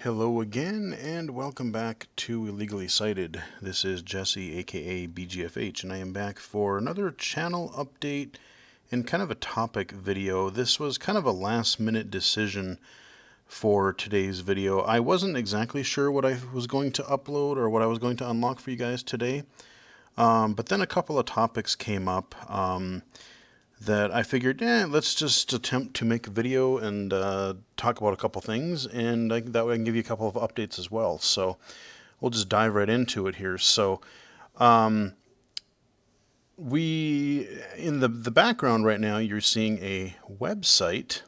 Hello again, and welcome back to Illegally Cited. This is Jesse, aka BGFH, and I am back for another channel update and kind of a topic video. This was kind of a last-minute decision for today's video. I wasn't exactly sure what I was going to upload or what I was going to unlock for you guys today, but then a couple of topics came up. That I figured, let's just attempt to make a video and talk about a couple things, and that way I can give you a couple of updates as well. So we'll just dive right into it here. So we, in the background right now, you're seeing a website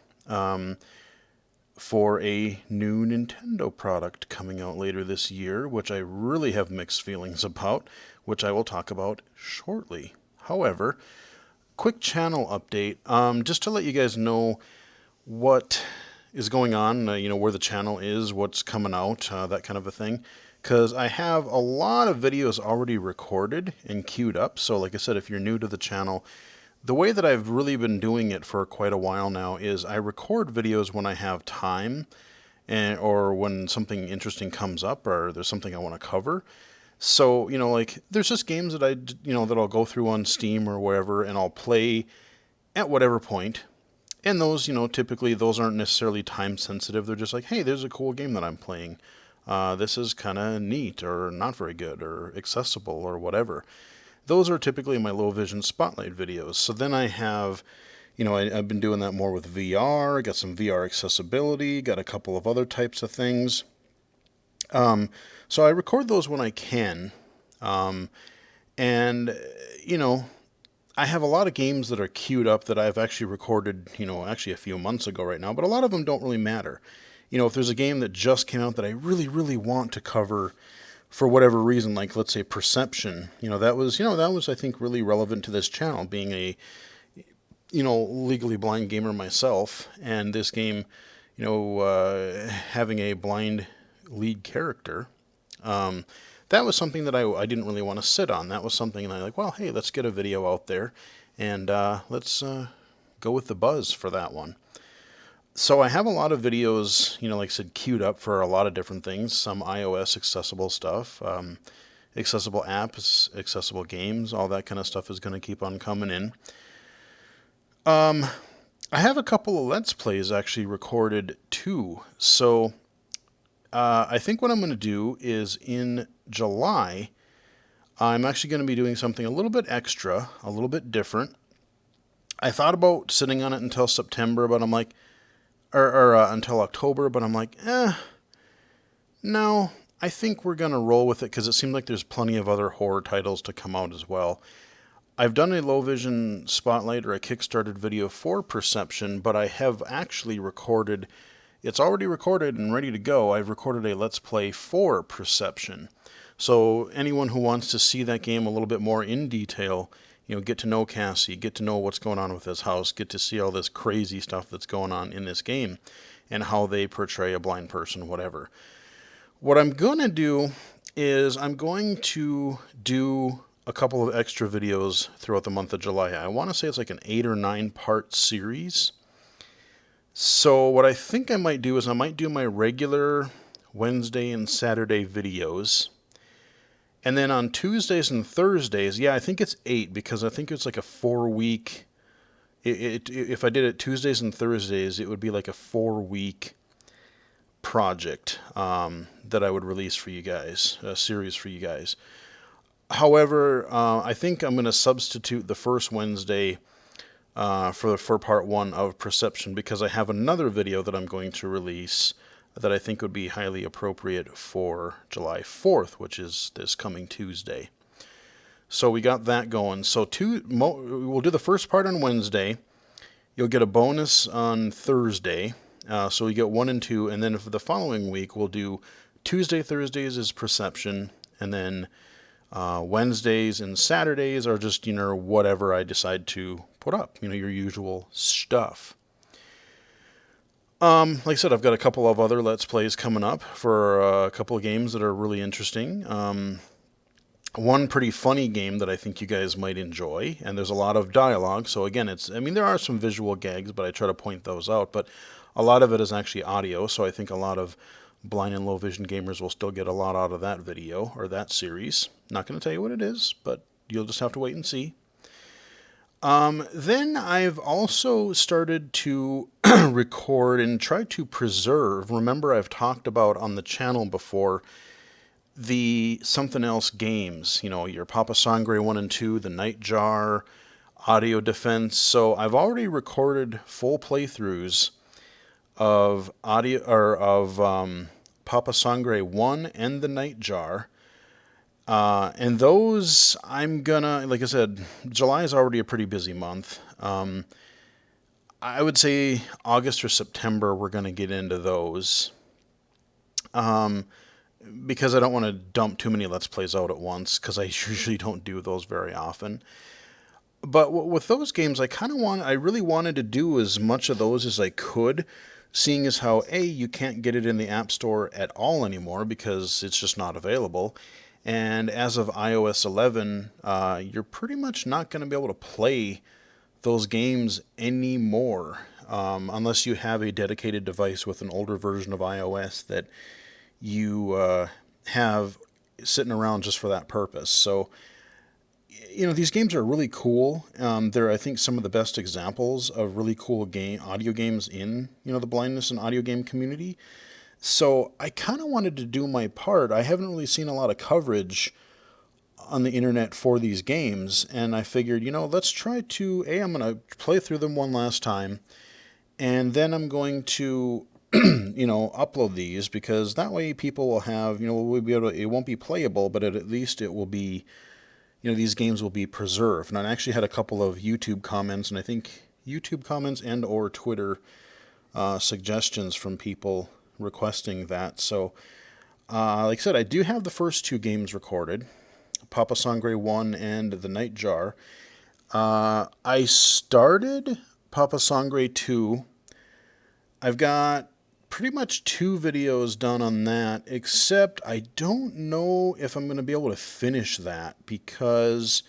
for a new Nintendo product coming out later this year, which I really have mixed feelings about, which I will talk about shortly. However, quick channel update, just to let you guys know what is going on, where the channel is, what's coming out, that kind of a thing. Because I have a lot of videos already recorded and queued up. So like I said, if you're new to the channel, the way that I've really been doing it for quite a while now is I record videos when I have time or when something interesting comes up or there's something I want to cover. So, like there's just games that that I'll go through on Steam or wherever and I'll play at whatever point. And those, typically those aren't necessarily time sensitive. They're just like, hey, there's a cool game that I'm playing. This is kind of neat or not very good or accessible or whatever. Those are typically my low vision spotlight videos. So then I have, I've been doing that more with VR. Got some VR accessibility, got a couple of other types of things. So I record those when I can. And, I have a lot of games that are queued up that I've actually recorded, actually a few months ago right now, but a lot of them don't really matter. If there's a game that just came out that I really, really want to cover for whatever reason, like let's say Perception, that was, I think, really relevant to this channel, being a, legally blind gamer myself, and this game, having a blind lead character, that was something that I didn't really want to sit on. That was something that I like, well, hey, let's get a video out there, and let's go with the buzz for that one. So I have a lot of videos, like I said, queued up for a lot of different things. Some iOS accessible stuff, accessible apps, accessible games, all that kind of stuff is going to keep on coming in. I have a couple of Let's Plays actually recorded too. So I think what I'm going to do is in July, I'm actually going to be doing something a little bit extra, a little bit different. I thought about sitting on it until September, but I'm like, or until October, but I'm like, no, I think we're going to roll with it because it seems like there's plenty of other horror titles to come out as well. I've done a low vision spotlight or a kickstarted video for Perception, but I have actually recorded, it's already recorded and ready to go. I've recorded a Let's Play for Perception. So anyone who wants to see that game a little bit more in detail, get to know Cassie, get to know what's going on with this house, get to see all this crazy stuff that's going on in this game and how they portray a blind person, whatever. What I'm going to do is I'm going to do a couple of extra videos throughout the month of July. I want to say it's like an 8 or 9 part series. So what I think I might do is I might do my regular Wednesday and Saturday videos. And then on Tuesdays and Thursdays, I think it's 8 because I think it's like a 4-week. If I did it Tuesdays and Thursdays, it would be like a 4-week project that I would release for you guys, a series for you guys. However, I think I'm going to substitute the first Wednesday for part 1 of Perception because I have another video that I'm going to release that I think would be highly appropriate for July 4th, which is this coming Tuesday. So we got that going. So we'll do the first part on Wednesday. You'll get a bonus on Thursday. So we get 1 and 2. And then for the following week, we'll do Tuesday, Thursdays is Perception. And then Wednesdays and Saturdays are just, whatever I decide to put up. Your usual stuff. Like I said, I've got a couple of other Let's Plays coming up for a couple of games that are really interesting. One pretty funny game that I think you guys might enjoy, and there's a lot of dialogue. So again, there are some visual gags, but I try to point those out. But a lot of it is actually audio, so I think a lot of Blind and low vision gamers will still get a lot out of that video or that series. Not going to tell you what it is, but you'll just have to wait and see. Then I've also started to record and try to preserve. Remember, I've talked about on the channel before the something else games, your Papa Sangre 1 and 2, the Nightjar, Audio Defense. So I've already recorded full playthroughs of Papa Sangre 1 and the Nightjar. And those I'm gonna, like I said, July is already a pretty busy month. I would say August or September we're gonna get into those. Because I don't want to dump too many Let's Plays out at once, because I usually don't do those very often. But with those games, I really wanted to do as much of those as I could, seeing as how, A, you can't get it in the App Store at all anymore because it's just not available. And as of iOS 11, you're pretty much not going to be able to play those games anymore, unless you have a dedicated device with an older version of iOS that you have sitting around just for that purpose. So, these games are really cool. They're, I think, some of the best examples of really cool audio games in, the blindness and audio game community. So I kind of wanted to do my part. I haven't really seen a lot of coverage on the internet for these games, and I figured, let's try to, I'm going to play through them one last time, and then I'm going to upload these, because that way people will have, we'll be able to, it won't be playable, but at least it will be, these games will be preserved. And I actually had a couple of YouTube comments, and I think YouTube comments and or Twitter suggestions from people requesting that. So, like I said, I do have the first two games recorded, Papa Sangre 1 and the Nightjar. I started Papa Sangre 2. I've got pretty much 2 videos done on that, except I don't know if I'm going to be able to finish that, because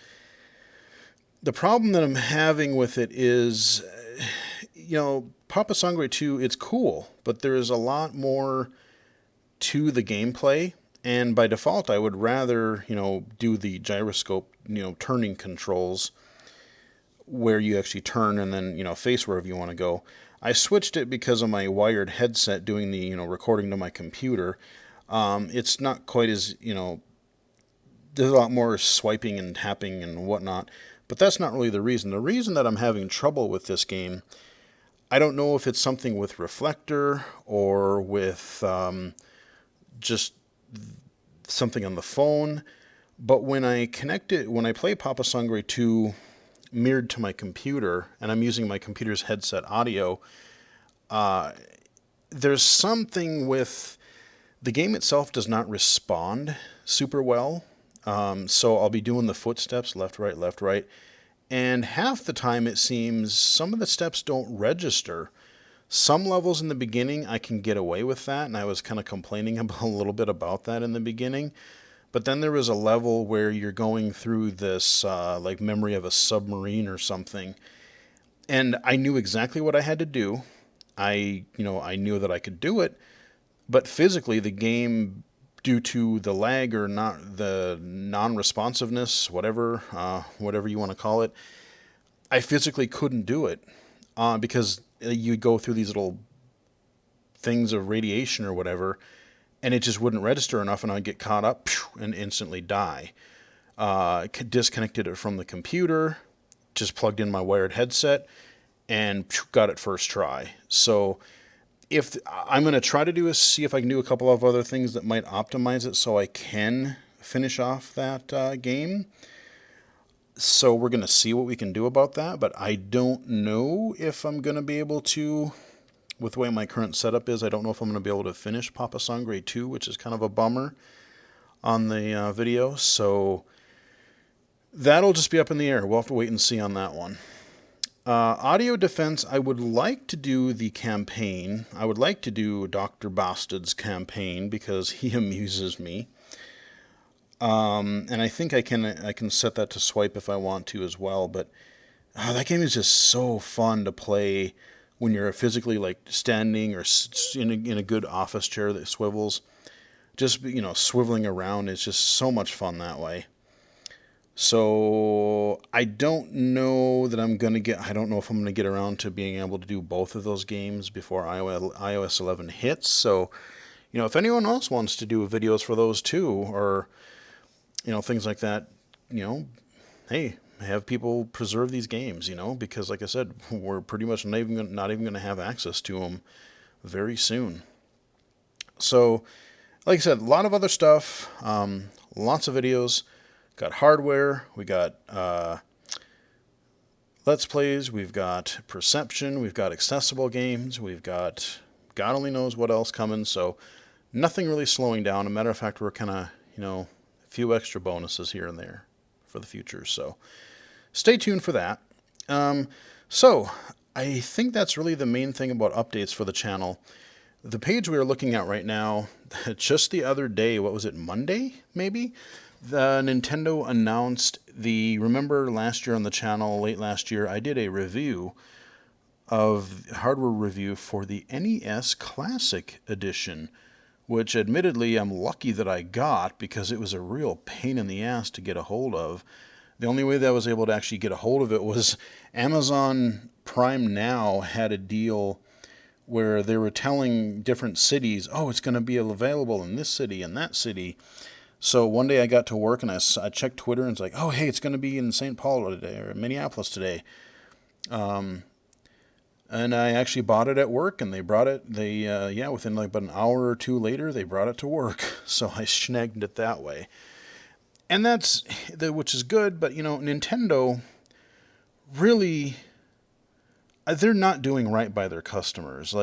the problem that I'm having with it is, Papa Sangre 2, it's cool, but there is a lot more to the gameplay, and by default I would rather, do the gyroscope, turning controls, where you actually turn and then, face wherever you want to go. I switched it because of my wired headset doing the, recording to my computer. It's not quite as, there's a lot more swiping and tapping and whatnot, but that's not really the reason. The reason that I'm having trouble with this game, I don't know if it's something with Reflector or with just something on the phone, but when I play Papa Sangre 2 mirrored to my computer, and I'm using my computer's headset audio, there's something with the game itself does not respond super well. So I'll be doing the footsteps, left, right, and half the time it seems some of the steps don't register. Some levels in the beginning I can get away with that, and I was kind of complaining a little bit about that in the beginning. But then there was a level where you're going through this like memory of a submarine or something, and I knew exactly what I had to do. I knew that I could do it, but physically the game, due to the lag or not the non-responsiveness, whatever you want to call it, I physically couldn't do it because you go through these little things of radiation or whatever, and it just wouldn't register enough, and I'd get caught up and instantly die. Disconnected it from the computer, just plugged in my wired headset, and got it first try. So if I'm going to try to see if I can do a couple of other things that might optimize it so I can finish off that game. So we're going to see what we can do about that, but I don't know if I'm going to be able to. With the way my current setup is, I don't know if I'm going to be able to finish Papa Sangre 2, which is kind of a bummer on the video. So that'll just be up in the air. We'll have to wait and see on that one. Audio Defense, I would like to do the campaign. I would like to do Dr. Bastard's campaign because he amuses me. And I think I can set that to swipe if I want to as well. But that game is just so fun to play when you're physically like standing or in a good office chair that swivels. Just, swiveling around is just so much fun that way. So I don't know that I don't know if I'm going to get around to being able to do both of those games before iOS 11 hits. So, if anyone else wants to do videos for those too, or, things like that, hey, have people preserve these games, because like I said, we're pretty much not even going to have access to them very soon. So, like I said, a lot of other stuff, lots of videos. Got hardware, we got Let's Plays, we've got Perception, we've got accessible games, we've got God only knows what else coming, so nothing really slowing down. As a matter of fact, we're kind of, a few extra bonuses here and there for the future, so stay tuned for that. So, I think that's really the main thing about updates for the channel. The page we are looking at right now, just the other day, what was it, Monday, maybe? The Nintendo announced remember last year on the channel, late last year, I did a hardware review for the NES Classic Edition, which admittedly I'm lucky that I got because it was a real pain in the ass to get a hold of. The only way that I was able to actually get a hold of it was Amazon Prime Now had a deal where they were telling different cities, oh, it's going to be available in this city and that city. So one day I got to work and I checked Twitter and it's like, oh, hey, it's going to be in St. Paul today or Minneapolis today. And I actually bought it at work and they brought it, within like about an hour or two later, they brought it to work. So I snagged it that way. And which is good, but Nintendo really, they're not doing right by their customers.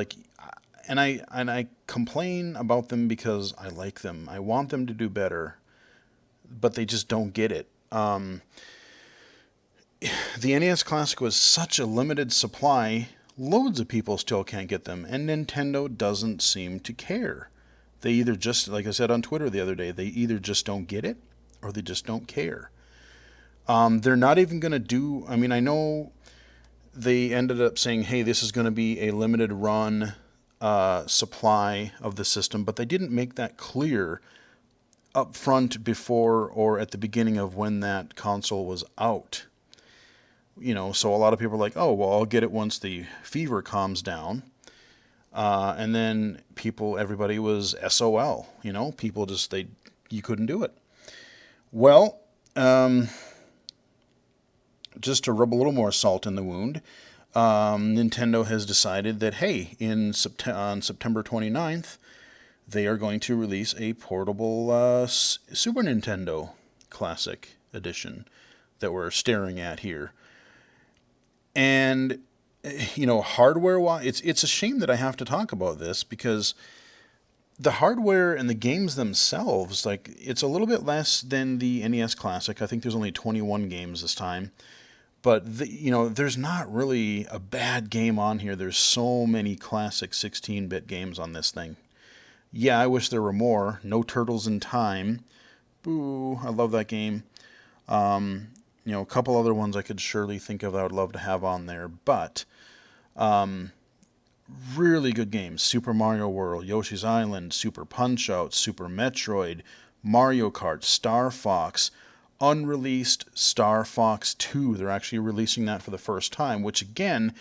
And I complain about them because I like them. I want them to do better, but they just don't get it. The NES Classic was such a limited supply, loads of people still can't get them, and Nintendo doesn't seem to care. They either just, like I said on Twitter the other day, they either just don't get it or they just don't care. They're not even going to do, I know they ended up saying, hey, this is going to be a limited run supply of the system, but they didn't make that clear up front before or at the beginning of when that console was out. So a lot of people are like, oh, well, I'll get it once the fever calms down. And then everybody was SOL, people you couldn't do it. Well, just to rub a little more salt in the wound, Nintendo has decided that, hey, on September 29th, they are going to release a portable Super Nintendo Classic Edition that we're staring at here. And, hardware-wise, it's a shame that I have to talk about this because the hardware and the games themselves, it's a little bit less than the NES Classic. I think there's only 21 games this time. But, there's not really a bad game on here. There's so many classic 16-bit games on this thing. Yeah, I wish there were more. No Turtles in Time. Boo, I love that game. A couple other ones I could surely think of that I would love to have on there. But, really good games. Super Mario World, Yoshi's Island, Super Punch-Out, Super Metroid, Mario Kart, Star Fox, unreleased Star Fox 2. They're actually releasing that for the first time, which again,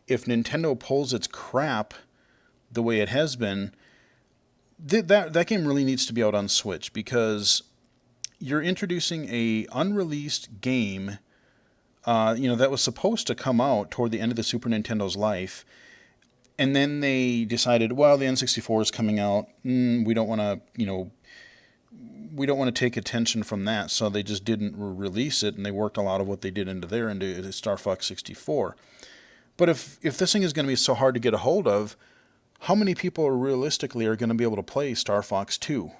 if Nintendo pulls its crap the way it has been, that game really needs to be out on Switch because you're introducing a unreleased game, that was supposed to come out toward the end of the Super Nintendo's life, and then they decided, well, the N64 is coming out, we don't want to, we don't want to take attention from that, so they just didn't release it, and they worked a lot of what they did into Star Fox 64. But if this thing is going to be so hard to get a hold of, how many people realistically are going to be able to play Star Fox 2?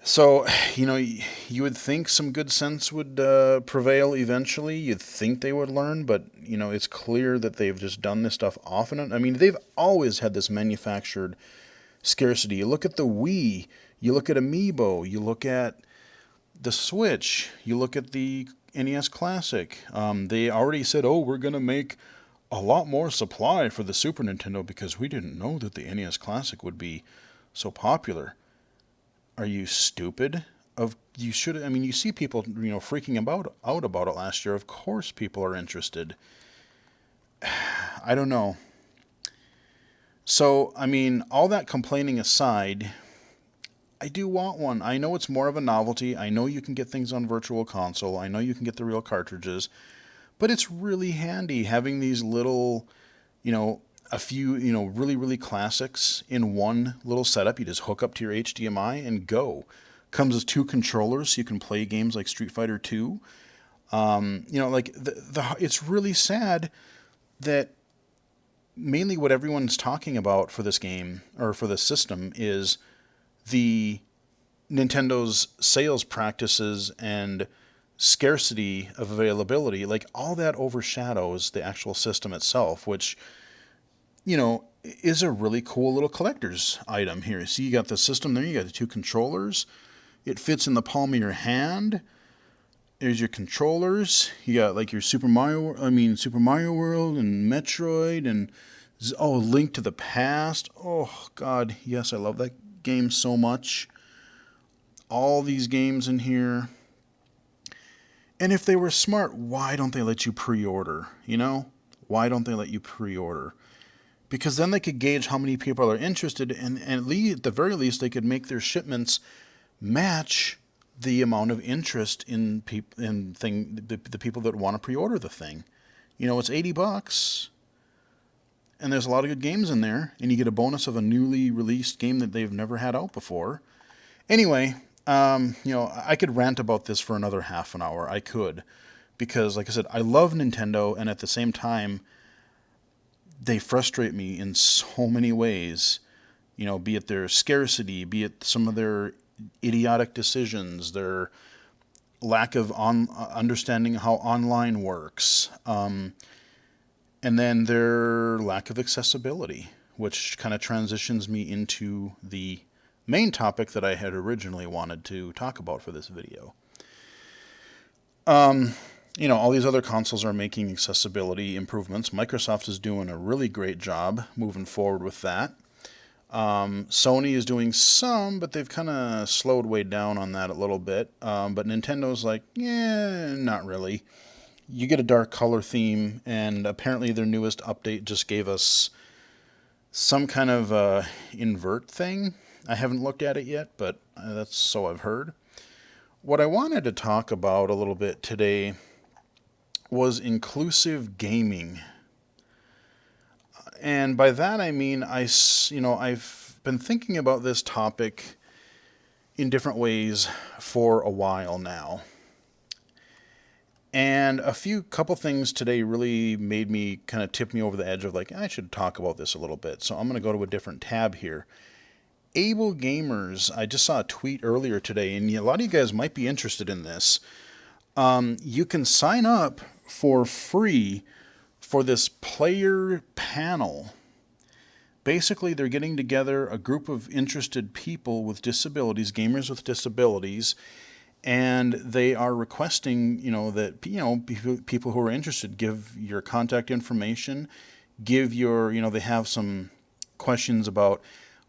So, you would think some good sense would prevail eventually. You'd think they would learn, but, it's clear that they've just done this stuff often. They've always had this manufactured scarcity. You look at the Wii, you look at Amiibo, you look at the Switch, you look at the NES Classic. They already said, oh, we're going to make a lot more supply for the Super Nintendo because we didn't know that the NES Classic would be so popular. Are you stupid? You should. I mean, you see people, freaking out about it last year. Of course, people are interested. I don't know. So, I mean, all that complaining aside, I do want one. I know it's more of a novelty. I know you can get things on Virtual Console. I know you can get the real cartridges. But it's really handy having these little, a few, really, really classics in one little setup. You just hook up to your HDMI and go. Comes with 2 controllers so you can play games like Street Fighter 2. Like it's really sad that mainly what everyone's talking about for this game or for this system is the Nintendo's sales practices and scarcity of availability. Like all that overshadows the actual system itself, which, is a really cool little collector's item here. See, you got the system there, you got the 2 controllers. It fits in the palm of your hand. There's your controllers. You got like your Super Mario World and Metroid and Link to the Past. Oh God, yes, I love that game so much. All these games in here. And if they were smart, why don't they let you pre-order? Why don't they let you pre-order? Because then they could gauge how many people are interested, and at the very least, they could make their shipments match the amount of interest in the people that want to pre-order the thing. It's $80, and there's a lot of good games in there, and you get a bonus of a newly released game that they've never had out before. Anyway, I could rant about this for another half an hour. I could, because, like I said, I love Nintendo, and at the same time, they frustrate me in so many ways. Be it their scarcity, be it some of their idiotic decisions, their lack of understanding how online works, and then their lack of accessibility, which kind of transitions me into the main topic that I had originally wanted to talk about for this video. All these other consoles are making accessibility improvements. Microsoft is doing a really great job moving forward with that. Sony is doing some, but they've kind of slowed way down on that a little bit. But Nintendo's like, not really. You get a dark color theme, and apparently their newest update just gave us some kind of invert thing. I haven't looked at it yet, but that's so I've heard. What I wanted to talk about a little bit today was inclusive gaming. And by that I mean I've been thinking about this topic in different ways for a while now. And couple things today really made me kind of tip me over the edge of like, I should talk about this a little bit. So I'm going to go to a different tab here. Able Gamers, I just saw a tweet earlier today, and a lot of you guys might be interested in this. You can sign up for free for this player panel. Basically, they're getting together a group of interested people with disabilities, gamers with disabilities, and they are requesting, that people who are interested give your contact information, give your, they have some questions about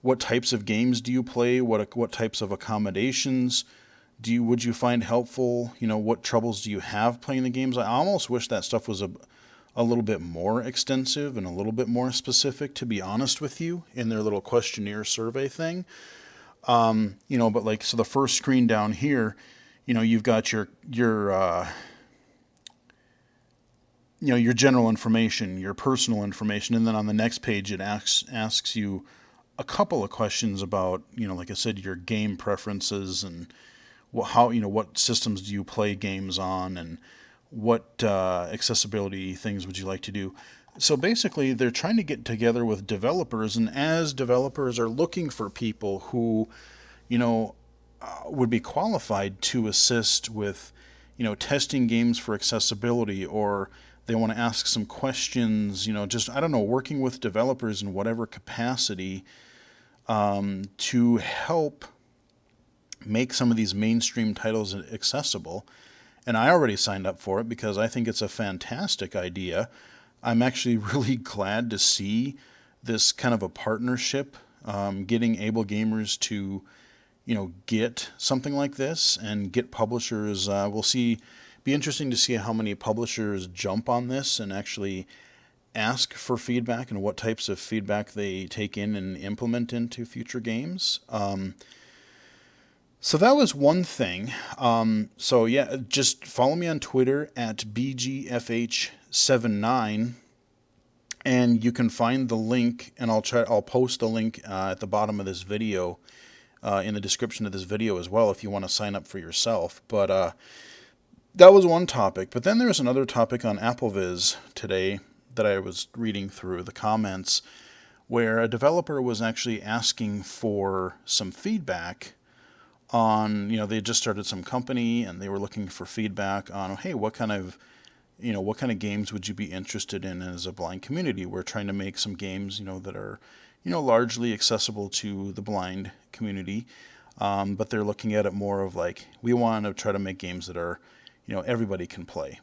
what types of games do you play, what types of accommodations would you find helpful, what troubles do you have playing the games. I almost wish that stuff was a little bit more extensive and a little bit more specific, to be honest with you, in their little questionnaire survey thing. But like, so the first screen down here, you've got your general information, your personal information, and then on the next page it asks you a couple of questions about, like I said, your game preferences and what systems do you play games on, and what accessibility things would you like to do. So basically, they're trying to get together with developers, and as developers are looking for people who, would be qualified to assist with, testing games for accessibility, or they want to ask some questions, working with developers in whatever capacity to help make some of these mainstream titles accessible. and I already signed up for it because I think it's a fantastic idea. I'm actually really glad to see this kind of a partnership, getting able gamers to, get something like this and get publishers. We'll see. Be interesting to see how many publishers jump on this and actually ask for feedback and what types of feedback they take in and implement into future games. So that was one thing. So yeah, just follow me on Twitter at BGFH79, and you can find the link, and I'll post a link at the bottom of this video, in the description of this video as well, if you want to sign up for yourself. But that was one topic. But then there was another topic on AppleVis today that I was reading through the comments, where a developer was actually asking for some feedback on, they had just started some company and they were looking for feedback on, hey, what kind of games would you be interested in as a blind community? We're trying to make some games, that are, largely accessible to the blind community, but they're looking at it more of like, we want to try to make games that are, everybody can play.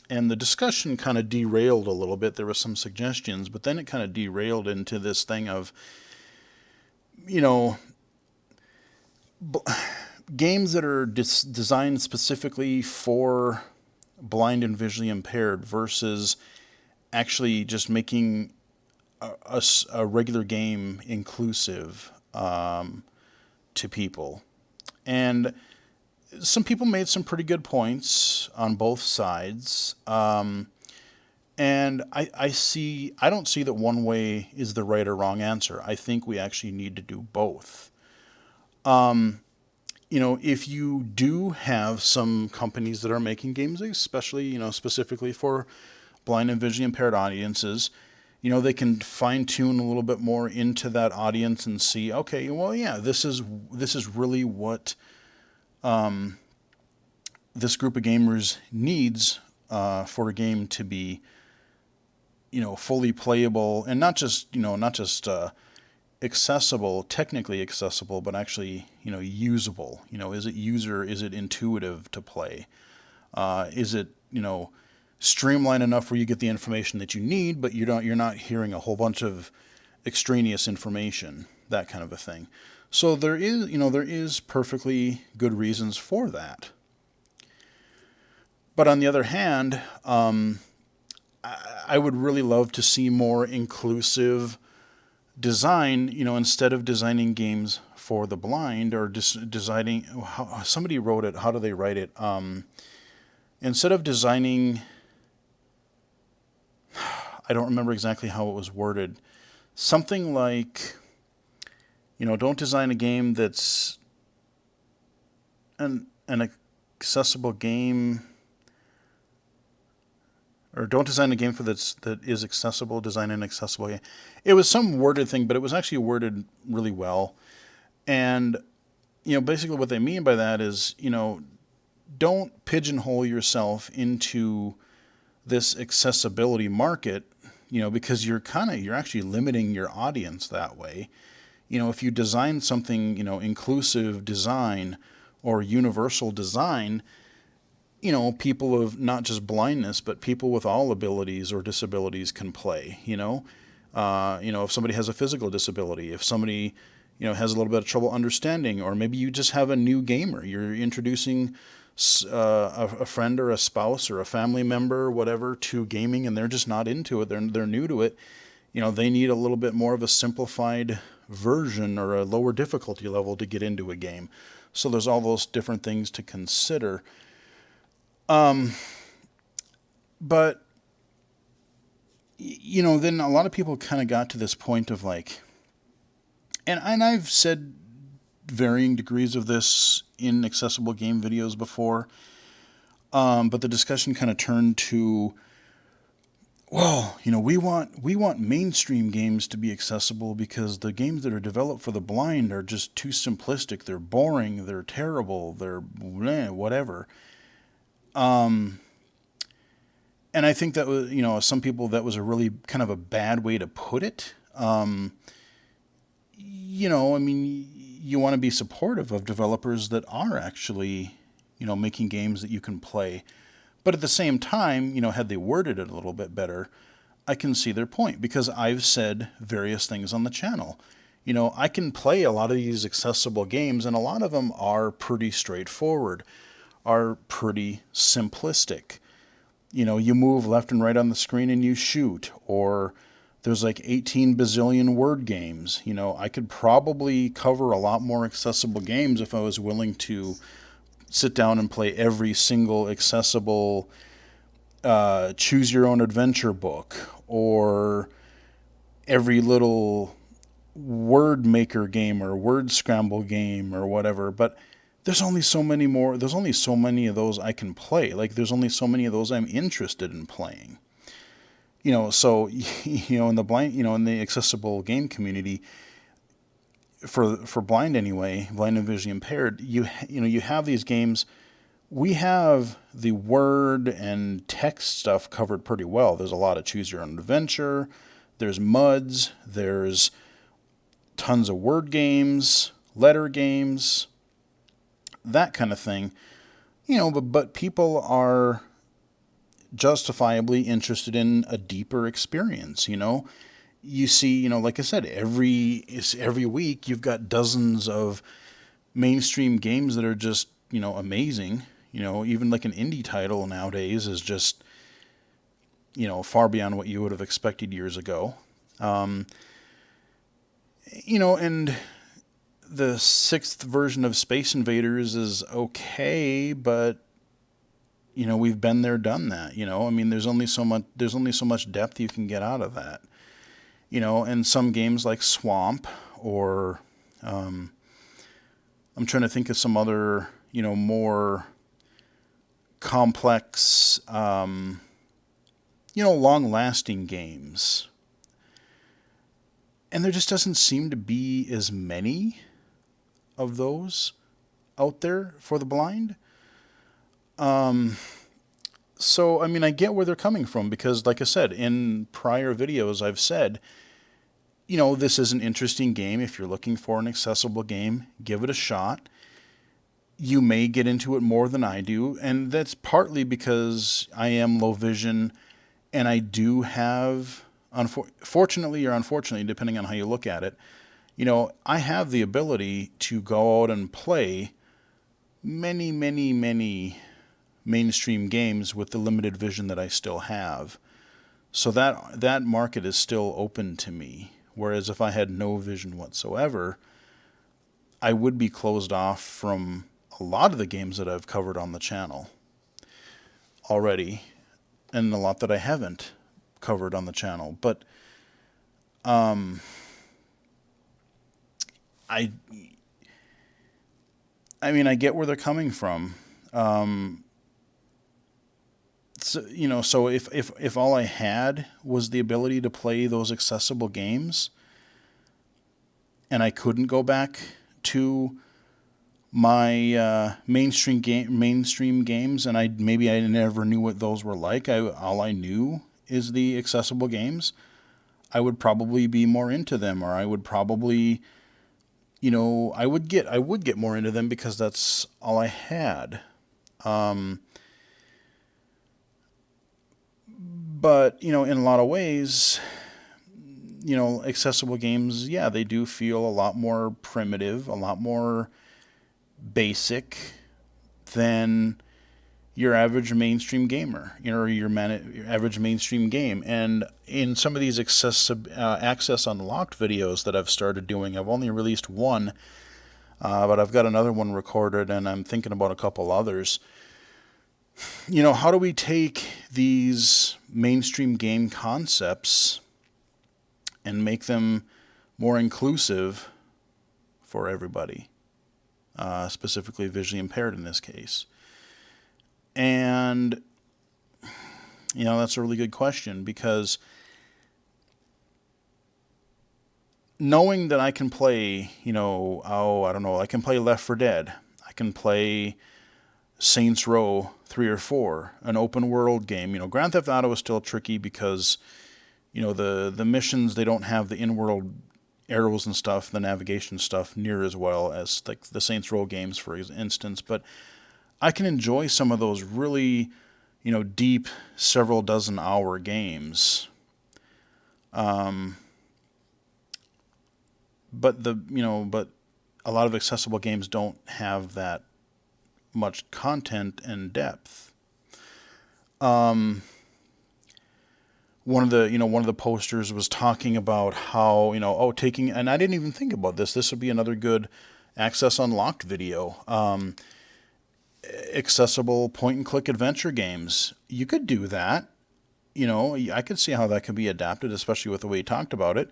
And the discussion kind of derailed a little bit. There were some suggestions, but then it kind of derailed into this thing of, games that are designed specifically for blind and visually impaired versus actually just making a regular game inclusive to people. And some people made some pretty good points on both sides. And I don't see that one way is the right or wrong answer. I think we actually need to do both. If you do have some companies that are making games, especially, specifically for blind and visually impaired audiences, they can fine tune a little bit more into that audience and see, okay, well, yeah, this is really what this group of gamers needs for a game to be, fully playable, and not just accessible, technically accessible, but actually, usable. Is it intuitive to play? Is it, streamlined enough where you get the information that you need, but you're not hearing a whole bunch of extraneous information, that kind of a thing. So there is perfectly good reasons for that. But on the other hand, I would really love to see more inclusive design, instead of designing games for the blind, or designing, somebody wrote it, how do they write it? Instead of designing, I don't remember exactly how it was worded, something like, don't design a game that's an accessible game, or don't design a game that is accessible, design an accessible game. It was some worded thing, but it was actually worded really well. And, basically what they mean by that is, don't pigeonhole yourself into this accessibility market, because you're actually limiting your audience that way. If you design something, inclusive design or universal design, people of not just blindness, but people with all abilities or disabilities can play. If somebody has a physical disability, if somebody, has a little bit of trouble understanding, or maybe you just have a new gamer, you're introducing a friend or a spouse or a family member, or whatever, to gaming, and they're just not into it. They're new to it. They need a little bit more of a simplified version or a lower difficulty level to get into a game. So there's all those different things to consider. But, then a lot of people kind of got to this point of like, and I've said varying degrees of this in accessible game videos before, but the discussion kind of turned to, well, we want mainstream games to be accessible because the games that are developed for the blind are just too simplistic, they're boring, they're terrible, they're whatever. And I think that was, some people, that was a really kind of a bad way to put it. You want to be supportive of developers that are actually, making games that you can play. But at the same time, had they worded it a little bit better, I can see their point, because I've said various things on the channel. I can play a lot of these accessible games, and a lot of them are pretty straightforward, are pretty simplistic. You move left and right on the screen and you shoot, or there's like 18 bazillion word games. I could probably cover a lot more accessible games if I was willing to sit down and play every single accessible choose your own adventure book, or every little word maker game or word scramble game or whatever. But there's only so many more. There's only so many of those I can play. Like, there's only so many of those I'm interested in playing. So in the blind, in the accessible game community, for blind anyway, blind and visually impaired, you have these games. We have the word and text stuff covered pretty well. There's a lot of choose your own adventure. There's MUDs. There's tons of word games, letter games, that kind of thing. But people are justifiably interested in a deeper experience. You see, like I said, every week you've got dozens of mainstream games that are just, amazing. Even like an indie title nowadays is just, far beyond what you would have expected years ago. And the 6th version of Space Invaders is okay, but we've been there, done that. There's only so much depth you can get out of that. And some games like Swamp, or I'm trying to think of some other, more complex, long-lasting games. And there just doesn't seem to be as many of those out there for the blind. So, I get where they're coming from, because, like I said, in prior videos, I've said, this is an interesting game. If you're looking for an accessible game, give it a shot. You may get into it more than I do, and that's partly because I am low vision, and I do have, fortunately or unfortunately, depending on how you look at it, I have the ability to go out and play many, many, many mainstream games with the limited vision that I still have. So that market is still open to me. Whereas if I had no vision whatsoever, I would be closed off from a lot of the games that I've covered on the channel already, and a lot that I haven't covered on the channel. But I get where they're coming from. So if all I had was the ability to play those accessible games, and I couldn't go back to my mainstream games, and I never knew what those were like. All I knew is the accessible games. I would probably be more into them, or I would probably, I would get more into them because that's all I had. But, in a lot of ways, accessible games, yeah, they do feel a lot more primitive, a lot more basic than your average mainstream gamer, or your average mainstream game. And in some of these access unlocked videos that I've started doing, I've only released one, but I've got another one recorded, and I'm thinking about a couple others. How do we take these mainstream game concepts and make them more inclusive for everybody, specifically visually impaired in this case? And, that's a really good question, because knowing that I can play, I can play Left 4 Dead, I can play Saints Row 3 or 4, an open world game. Grand Theft Auto is still tricky because, the missions, they don't have the in-world arrows and stuff, the navigation stuff, near as well as like the Saints Row games, for instance. But I can enjoy some of those really, deep, several dozen hour games. Um, but a lot of accessible games don't have that much content and depth. Um, one of the posters was talking about how, taking, and I didn't even think about this. This would be another good Access Unlocked video. Accessible point and click adventure games. You could do that. I could see how that could be adapted, especially with the way he talked about it.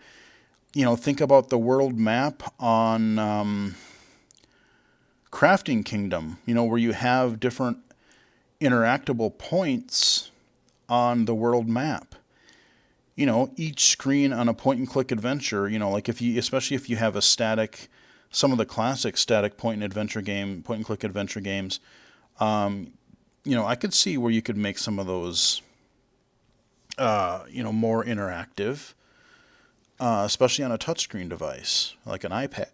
Think about the world map on Crafting Kingdom, where you have different interactable points on the world map. Each screen on a point and click adventure, like especially if you have a static, some of the classic static point and click adventure games, I could see where you could make some of those, more interactive, especially on a touchscreen device, like an iPad,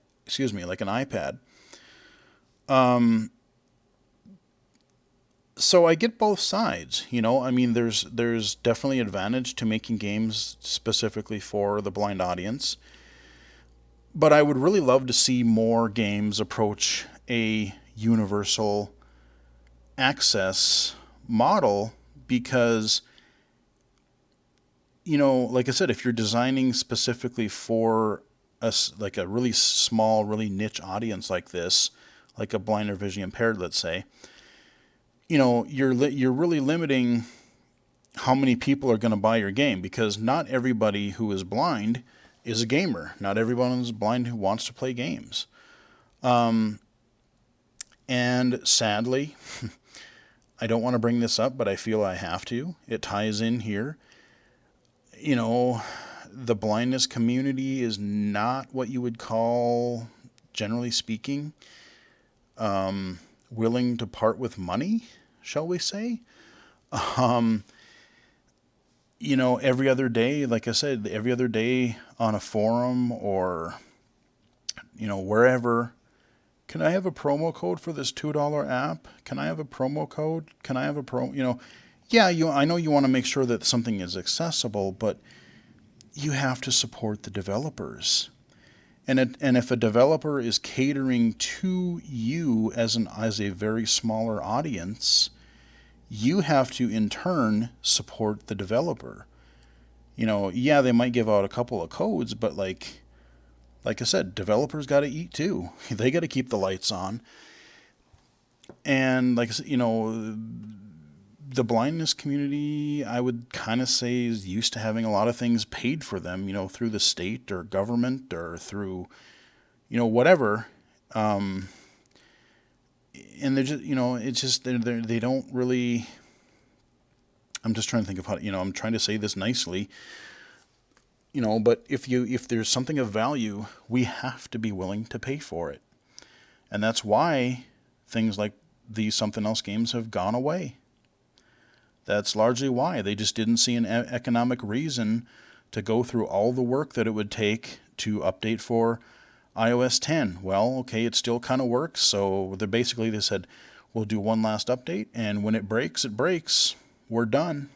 like an iPad. So I get both sides, I mean, there's definitely advantage to making games specifically for the blind audience, but I would really love to see more games approach a universal access model because, like I said, if you're designing specifically for like a really small, really niche audience like this, like a blind or visually impaired, let's say, you're really limiting how many people are going to buy your game because not everybody who is blind is a gamer. Not everyone is blind who wants to play games. And sadly, I don't want to bring this up, but I feel I have to. It ties in here. The blindness community is not what you would call, generally speaking, willing to part with money, shall we say? Every other day, like I said, every other day on a forum or, wherever, can I have a promo code for this $2 app? Can I have a promo code? Can I have a yeah, I know you want to make sure that something is accessible, but you have to support the developers. And if a developer is catering to you as a very smaller audience, you have to in turn support the developer. Yeah, they might give out a couple of codes, but like I said, developers got to eat too. They got to keep the lights on. And like I said, the blindness community, I would kind of say, is used to having a lot of things paid for them, through the state or government or through, whatever. And they're just, it's just, they don't really, I'm just trying to think of how, I'm trying to say this nicely, but if there's something of value, we have to be willing to pay for it. And that's why things like these something else games have gone away. That's largely why. They just didn't see an economic reason to go through all the work that it would take to update for iOS 10. Well, okay, it still kind of works. So they said, we'll do one last update, and when it breaks, it breaks. We're done.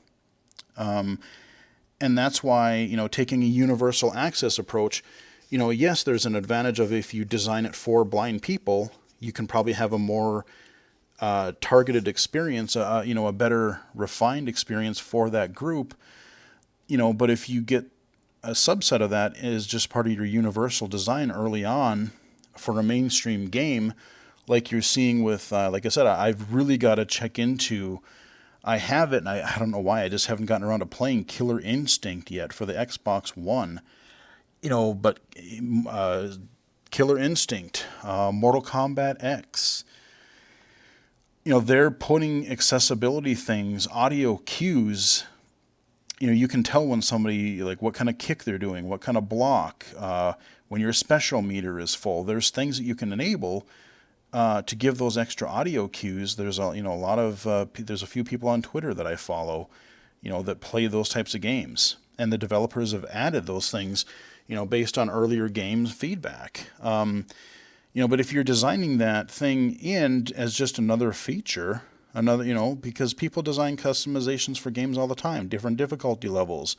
And that's why, taking a universal access approach, yes, there's an advantage of if you design it for blind people, you can probably have a more targeted experience, a better refined experience for that group, but if you get a subset of that is just part of your universal design early on for a mainstream game, like you're seeing with, like I said, I've really got to check into, I have it, and I don't know why, I just haven't gotten around to playing Killer Instinct yet for the Xbox One, but Killer Instinct, Mortal Kombat X, they're putting accessibility things, audio cues. You can tell when somebody, like what kind of kick they're doing, what kind of block, when your special meter is full. There's things that you can enable to give those extra audio cues. There's there's a few people on Twitter that I follow, that play those types of games, and the developers have added those things, based on earlier games feedback. But if you're designing that thing in as just another feature, because people design customizations for games all the time, different difficulty levels,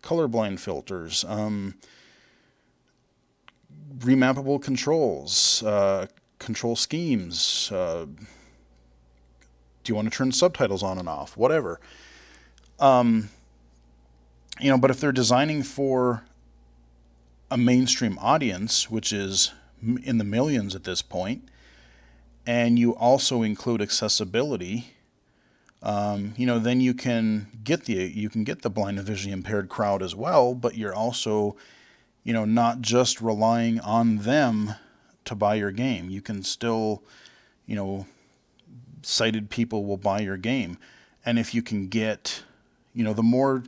colorblind filters, remappable controls, control schemes. Do you want to turn subtitles on and off? Whatever. But if they're designing for a mainstream audience, which is in the millions at this point, and you also include accessibility, then you can get the blind and visually impaired crowd as well. But you're also, not just relying on them to buy your game. You can still, sighted people will buy your game, and if you can get, the more,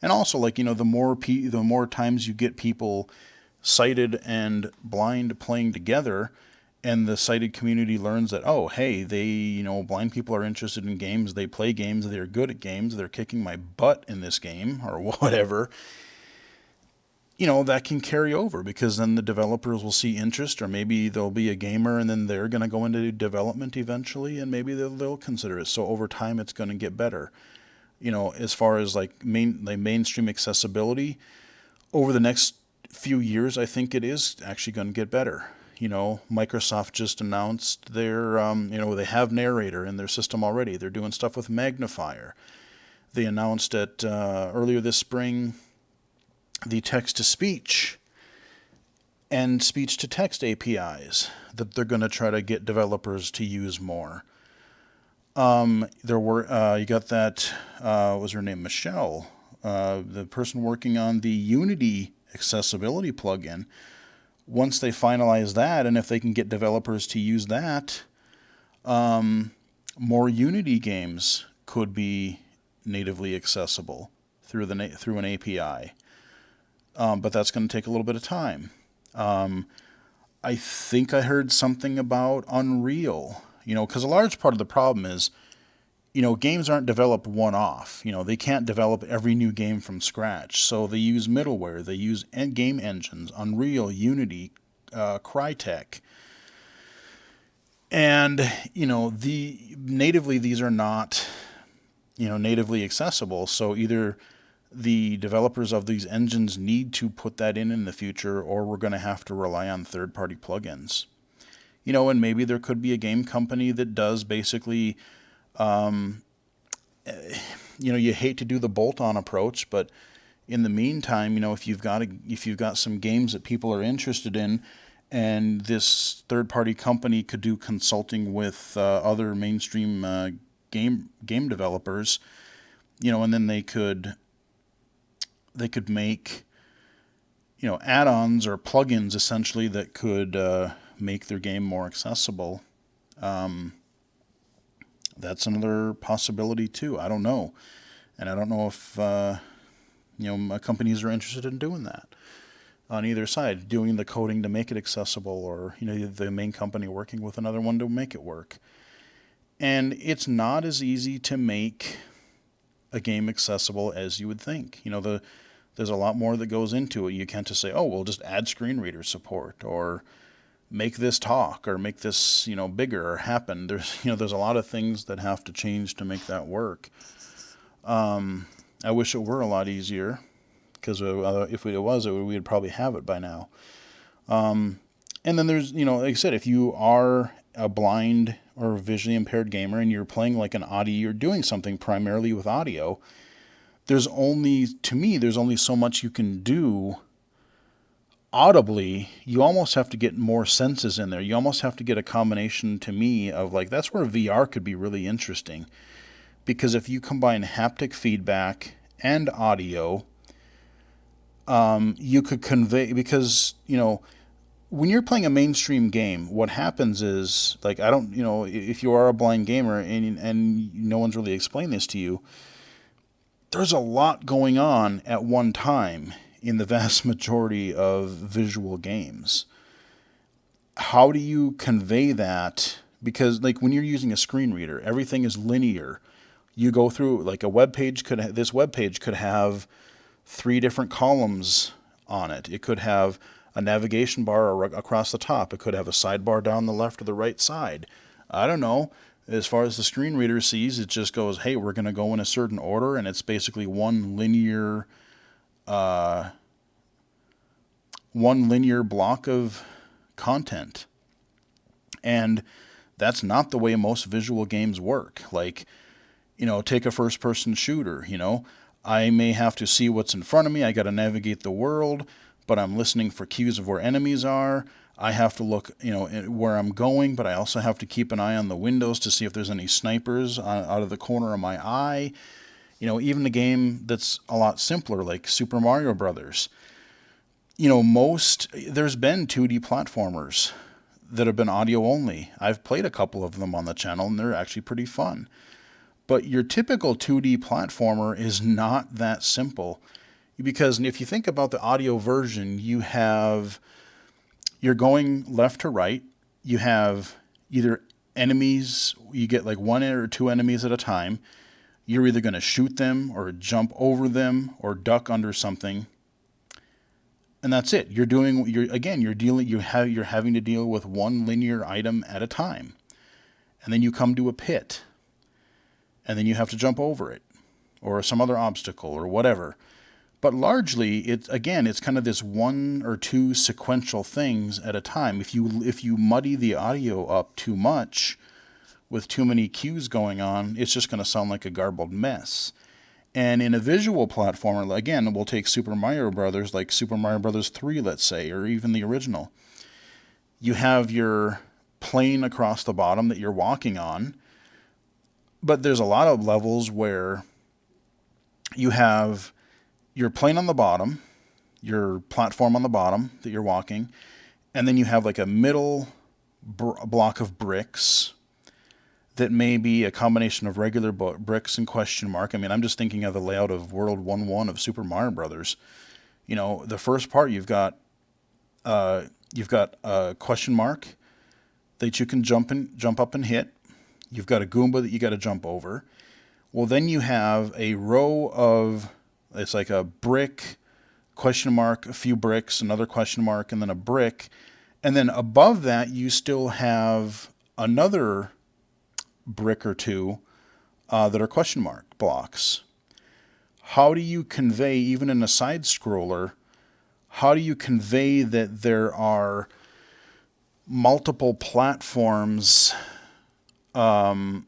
and also like the more times you get people sighted and blind playing together, and the sighted community learns that, oh, hey, blind people are interested in games, they play games, they're good at games, they're kicking my butt in this game or whatever, that can carry over, because then the developers will see interest, or maybe there'll be a gamer and then they're going to go into development eventually, and maybe they'll consider it. So over time it's going to get better. As far as like mainstream accessibility, over the next few years, I think it is actually going to get better. Microsoft just announced they have narrator in their system already. They're doing stuff with magnifier. They announced it earlier this spring, the text-to-speech and speech-to-text APIs that they're going to try to get developers to use more. You got that, what was her name, Michelle, the person working on the Unity accessibility plugin. Once they finalize that, and if they can get developers to use that, more Unity games could be natively accessible through an API. But that's going to take a little bit of time. I think I heard something about Unreal, because a large part of the problem is, games aren't developed one-off. They can't develop every new game from scratch. So they use middleware, they use game engines, Unreal, Unity, Crytek. And, natively these are not, natively accessible. So either the developers of these engines need to put that in the future, or we're going to have to rely on third-party plugins. And maybe there could be a game company that does basically, you hate to do the bolt-on approach, but in the meantime, if you've got some games that people are interested in, and this third-party company could do consulting with other mainstream game developers, and then they could make, add-ons or plugins essentially that could make their game more accessible. That's another possibility too. I don't know. And I don't know if, companies are interested in doing that on either side, doing the coding to make it accessible, or, the main company working with another one to make it work. And it's not as easy to make a game accessible as you would think. There's a lot more that goes into it. You can't just say, oh, we'll just add screen reader support, or make this talk, or make this, bigger or happen. There's a lot of things that have to change to make that work. I wish it were a lot easier, because if it was, we'd probably have it by now. And then there's, like I said, if you are a blind or visually impaired gamer and you're playing like an audio, you're doing something primarily with audio, there's only so much you can do audibly. You almost have to get more senses in there. You almost have to get a combination, to me, of like, that's where VR could be really interesting. Because if you combine haptic feedback and audio, you could convey, because, when you're playing a mainstream game, what happens is, like, if you are a blind gamer and no one's really explained this to you, there's a lot going on at one time in the vast majority of visual games. How do you convey that? Because, like, when you're using a screen reader, everything is linear. You go through, like, this web page could have 3 different columns on it. It could have a navigation bar across the top. It could have a sidebar down the left or the right side. I don't know. As far as the screen reader sees, it just goes, hey, we're going to go in a certain order, and it's basically uh, one linear block of content. And that's not the way most visual games work. Like, take a first person shooter, I may have to see what's in front of me. I got to navigate the world, but I'm listening for cues of where enemies are. I have to look, where I'm going, but I also have to keep an eye on the windows to see if there's any snipers out of the corner of my eye. Even a game that's a lot simpler, like Super Mario Brothers. There's been 2D platformers that have been audio only. I've played a couple of them on the channel, and they're actually pretty fun. But your typical 2D platformer is not that simple. Because if you think about the audio version, you're going left to right. You have either enemies, you get like one or two enemies at a time. You're either going to shoot them or jump over them or duck under something. And that's it. You're having to deal with one linear item at a time. And then you come to a pit. And then you have to jump over it, or some other obstacle, or whatever. But largely, it's kind of this one or two sequential things at a time. If you muddy the audio up too much, with too many cues going on, it's just going to sound like a garbled mess. And in a visual platformer, again, we'll take Super Mario Brothers, like Super Mario Brothers 3, let's say, or even the original. You have your plane across the bottom that you're walking on, but there's a lot of levels where you have your plane on the bottom, your platform on the bottom that you're walking, and then you have like a middle block of bricks that may be a combination of regular bricks and question mark. I mean, I'm just thinking of the layout of World 1-1 of Super Mario Brothers. The first part you've got a question mark that you can jump up and hit. You've got a Goomba that you got to jump over. Well, then you have a row of, it's like a brick, question mark, a few bricks, another question mark, and then a brick. And then above that, you still have another brick or two that are question mark blocks. How do you convey, even in a side scroller, how do you convey that there are multiple platforms, like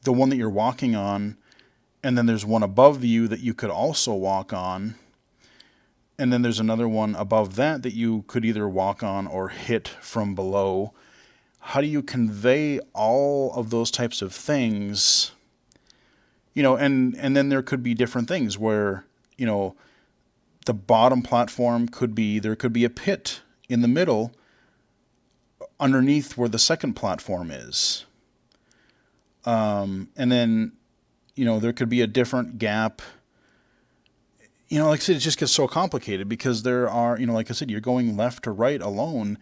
the one that you're walking on, and then there's one above you that you could also walk on, and then there's another one above that that you could either walk on or hit from below? How do you convey all of those types of things? And then there could be different things where, the bottom platform there could be a pit in the middle underneath where the second platform is. And then, there could be a different gap. Like I said, it just gets so complicated because there are, like I said, you're going left to right alone,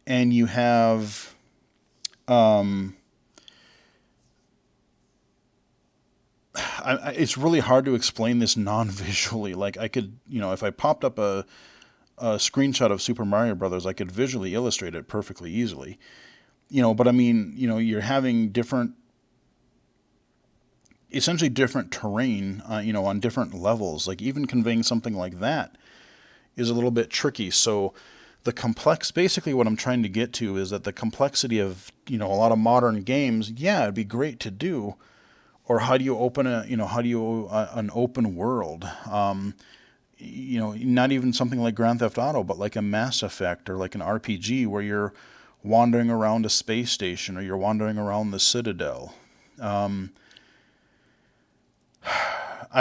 and you have, it's really hard to explain this non-visually. Like I could, if I popped up a screenshot of Super Mario Brothers, I could visually illustrate it perfectly easily. But I mean, you're having essentially different terrain, on different levels. Like even conveying something like that is a little bit tricky. So basically what I'm trying to get to is that the complexity of, a lot of modern games, yeah, it'd be great to do. Or how do you open an open world? Not even something like Grand Theft Auto, but like a Mass Effect or like an RPG where you're wandering around a space station or you're wandering around the Citadel. I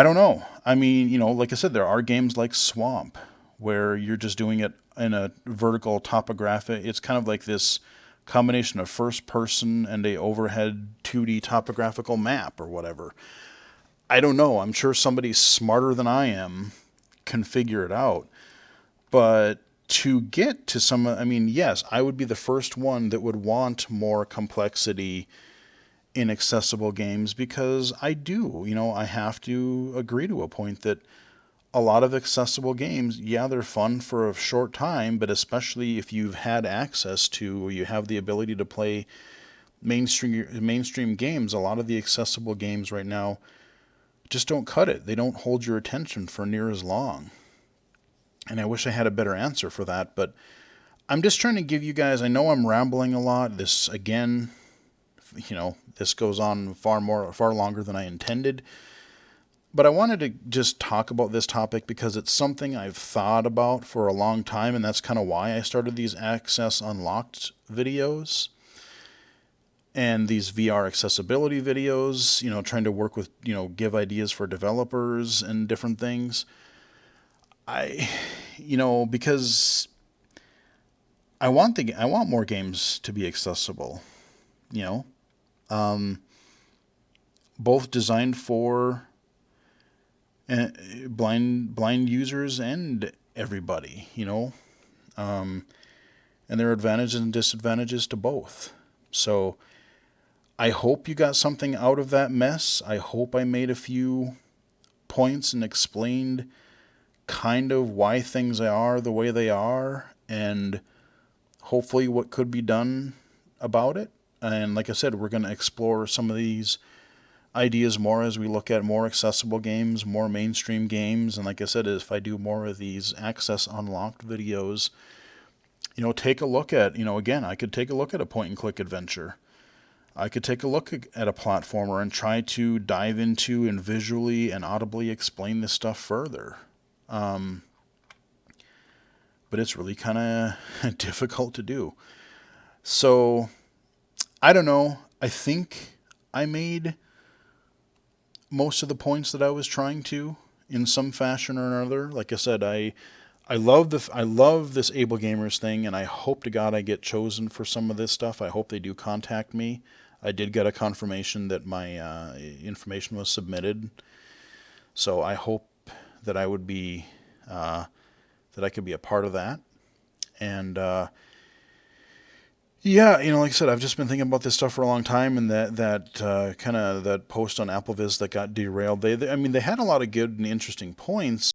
don't know. I mean, like I said, there are games like Swamp where you're just doing it in a vertical topographic. It's kind of like this combination of first person and a overhead 2D topographical map or whatever. I don't know. I'm sure somebody smarter than I am can figure it out. But to get to yes, I would be the first one that would want more complexity in accessible games because I do. I have to agree to a point that a lot of accessible games, yeah, they're fun for a short time, but especially if you've had access to, you have the ability to play mainstream games, a lot of the accessible games right now just don't cut it. They don't hold your attention for near as long. And I wish I had a better answer for that, but I'm just trying to give you guys, I know I'm rambling a lot. This again, this goes on far longer than I intended. But I wanted to just talk about this topic because it's something I've thought about for a long time, and that's kind of why I started these Access Unlocked videos and these VR accessibility videos, trying to work with, give ideas for developers and different things. Because I want more games to be accessible, you know, um, both designed for blind users and everybody, um, and there are advantages and disadvantages to both. So I hope you got something out of that mess. I hope I made a few points and explained kind of why things are the way they are, and hopefully what could be done about it. And like I said, we're going to explore some of these ideas more as we look at more accessible games, more mainstream games. And like I said, if I do more of these Access Unlocked videos, take a look at, again, I could take a look at a point and click adventure. I could take a look at a platformer and try to dive into and visually and audibly explain this stuff further. But it's really kind of difficult to do. So, I don't know. I think I made most of the points that I was trying to in some fashion or another. Like I said, I love this Able Gamers thing, and I hope to God I get chosen for some of this stuff. I hope they do contact me. I did get a confirmation that my information was submitted, so I hope that I would be that I could be a part of that. And yeah, like I said, I've just been thinking about this stuff for a long time, and that kind of that post on AppleVis that got derailed. I mean, they had a lot of good and interesting points.